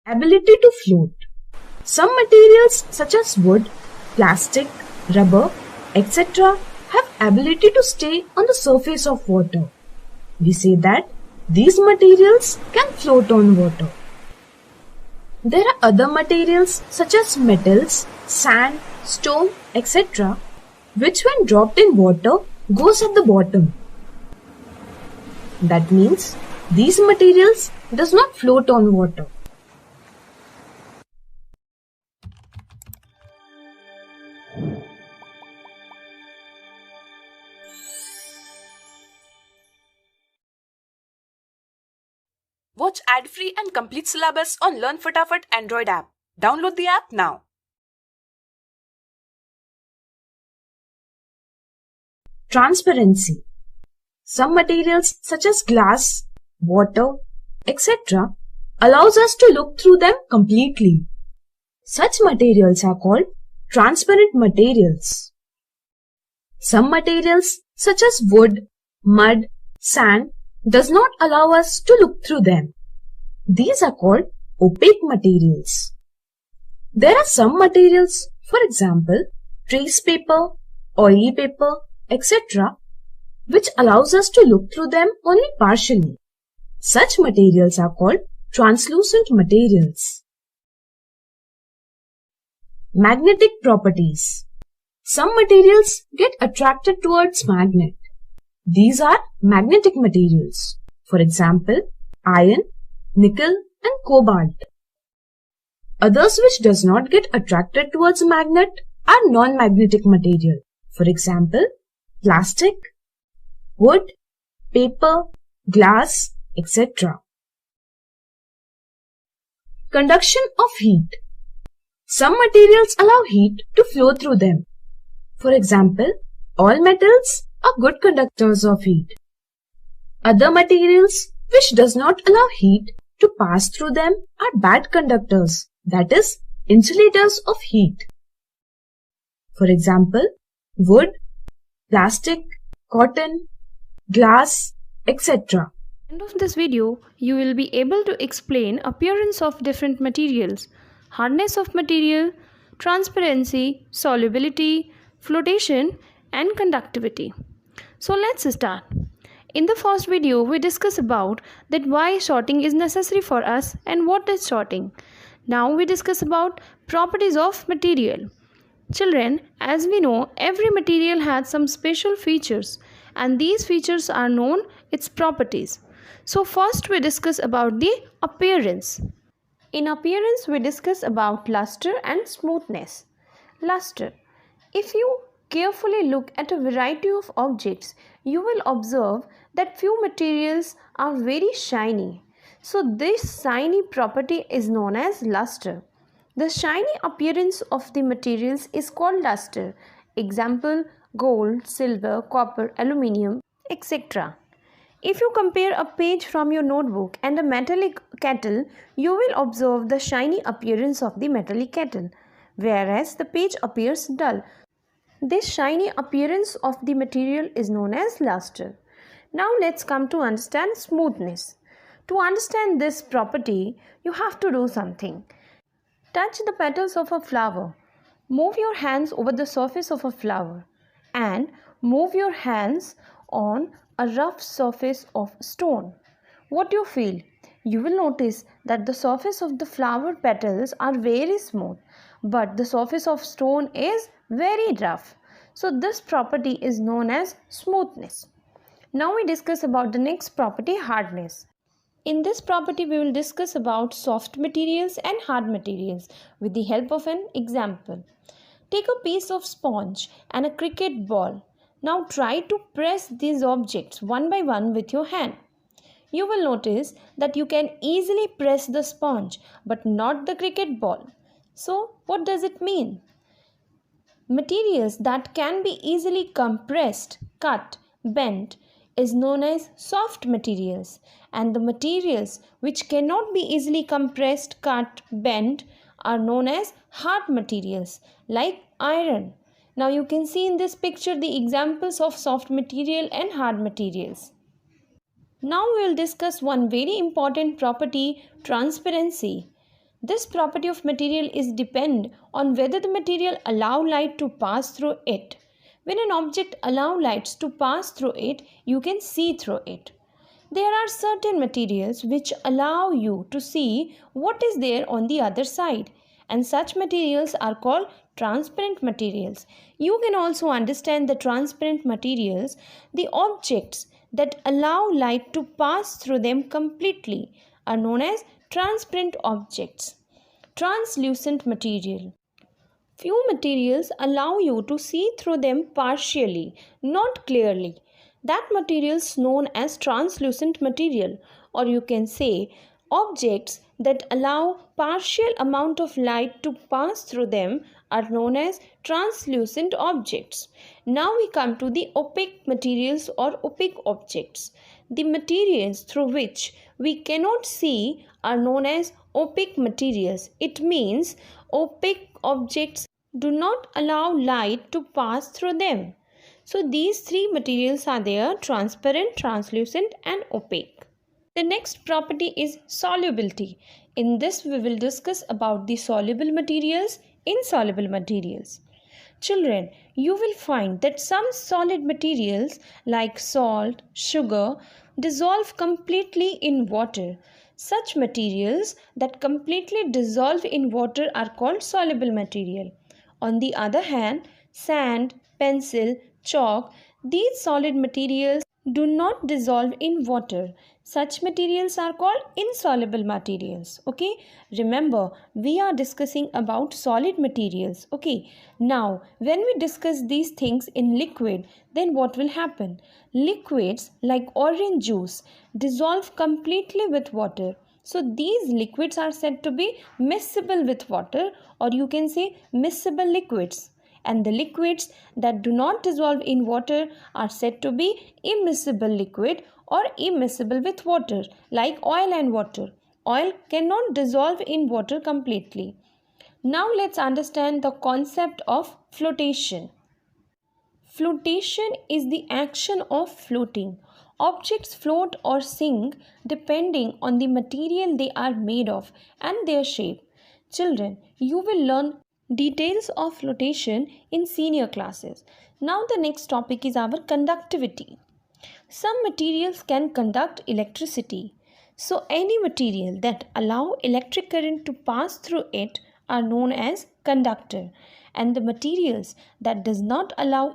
Ability to float. Some materials such as wood, plastic, rubber, etc. have ability to stay on the surface of water. We say that these materials can float on water. There are other materials such as metals, sand, stone, etc. which when dropped in water goes at the bottom. That means these materials does not float on water. Watch ad-free and complete syllabus on Learn Fatafat Android app. Download the app now. Transparency. Some materials such as glass, water, etc. allows us to look through them completely. Such materials are called transparent materials. Some materials such as wood, mud, sand does not allow us to look through them. These are called opaque materials. There are some materials, for example, trace paper, oily paper, etc., which allows us to look through them only partially. Such materials are called translucent materials. Magnetic properties. Some materials get attracted towards magnet. These are magnetic materials. For example, iron, nickel and cobalt. Others which does not get attracted towards magnet are non-magnetic material. For example, plastic, wood, paper, glass, etc. Conduction of heat. Some materials allow heat to flow through them. For example, all metals are good conductors of heat. Other materials which does not allow heat to pass through them are bad conductors, that is, insulators of heat. For example, wood, plastic, cotton, glass, etc. At the end of this video, you will be able to explain appearance of different materials, hardness of material, transparency, solubility, flotation and conductivity. So let's start. In the first video, we discuss about that why sorting is necessary for us and what is sorting. Now we discuss about properties of material. Children, as we know, every material has some special features and these features are known its properties. So first we discuss about the appearance. In appearance, we discuss about luster and smoothness. Luster. If you carefully look at a variety of objects, you will observe that few materials are very shiny. So this shiny property is known as luster. The shiny appearance of the materials is called luster. Example, gold, silver, copper, aluminium, etc. If you compare a page from your notebook and a metallic kettle, you will observe the shiny appearance of the metallic kettle, whereas the page appears dull. This shiny appearance of the material is known as luster. Now let's come to understand smoothness. To understand this property, you have to do something. Touch the petals of a flower. Move your hands over the surface of a flower and move your hands on a rough surface of stone. What you feel? You will notice that the surface of the flower petals are very smooth, but the surface of stone is very rough. So this property is known as smoothness. Now we discuss about the next property, hardness. In this property, we will discuss about soft materials and hard materials with the help of an example. Take a piece of sponge and a cricket ball. Now try to press these objects one by one with your hand. You will notice that you can easily press the sponge but not the cricket ball. So what does it mean? Materials that can be easily compressed, cut, bent is known as soft materials, and the materials which cannot be easily compressed, cut, bent are known as hard materials like iron. Now you can see in this picture the examples of soft material and hard materials. Now we will discuss one very important property, transparency. This property of material is depend on whether the material allow light to pass through it. When an object allow lights to pass through it, you can see through it. There are certain materials which allow you to see what is there on the other side, and such materials are called transparent materials. You can also understand the transparent materials, the objects that allow light to pass through them completely are known as transparent objects. Translucent material. Few materials allow you to see through them partially, not clearly. That material is known as translucent material, or you can say objects that allow partial amount of light to pass through them are known as translucent objects. Now we come to the opaque materials or opaque objects. The materials through which we cannot see are known as opaque materials. It means opaque objects do not allow light to pass through them. So these three materials are there: transparent, translucent and opaque. The next property is solubility. In this we will discuss about the soluble materials, insoluble materials. Children, you will find that some solid materials like salt, sugar dissolve completely in water. Such materials that completely dissolve in water are called soluble material. On the other hand, sand, pencil, chalk, these solid materials do not dissolve in water. Such materials are called insoluble materials. Okay, remember we are discussing about solid materials. Okay, now when we discuss these things in liquid, then what will happen? Liquids like orange juice dissolve completely with water. So these liquids are said to be miscible with water, or you can say miscible liquids. And the liquids that do not dissolve in water are said to be immiscible liquid or immiscible with water, like oil and water. Oil cannot dissolve in water completely. Now let's understand the concept of flotation. Flotation is the action of floating. Objects float or sink depending on the material they are made of and their shape. Children, you will learn details of flotation in senior classes. Now the next topic is our conductivity. Some materials can conduct electricity. So any material that allow electric current to pass through it are known as conductor, and the materials that does not allow